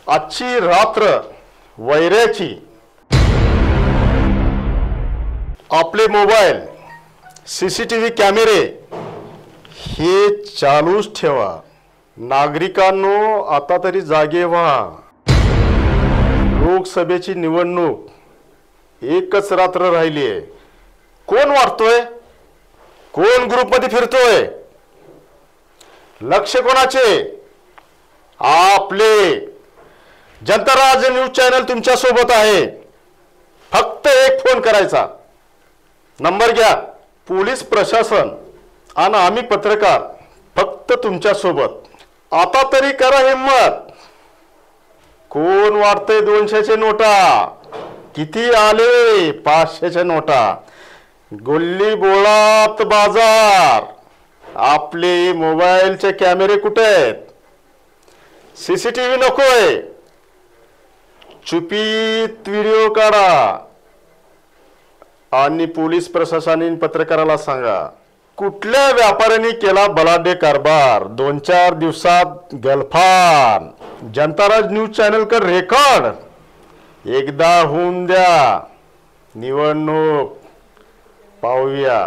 आजची रात्र वैऱ्याची. आपले मोबाईल, सीसीटीव्ही कॅमेरे हे चालूच ठेवा. नागरिकांनो, आता तरी जागे व्हा. लोकसभेची निवडणूक एकच रात्र राहिली आहे. कोण वाटतोय, कोण ग्रुपमध्ये फिरतोय, लक्ष कोणाचे? आपले जनता राज्य न्यूज चॅनल तुमच्या सोबत आहे. फक्त एक फोन करायचा, नंबर घ्या. पोलीस प्रशासन आणि आम्ही पत्रकार फक्त तुमच्या सोबत. आता तरी करा हिम्मत. कोण वाटतंय 200चे नोटा? किती आले 500च्या नोटा? गल्ली बोळात बाजार. आपले मोबाईलचे कॅमेरे कुठे आहेत? सीसीटीव्ही नकोय, चुपीत व्हिडिओ काढा आणि पोलीस प्रशासनाने पत्रकाराला सांगा. कुठल्या व्यापाऱ्यांनी केला बलाढ्य कारभार? 2-4 दिवसात गलफान. जनताराज न्यूज चॅनल कर रेकॉर्ड. एकदा होऊन द्या निवडणूक, पाहूया.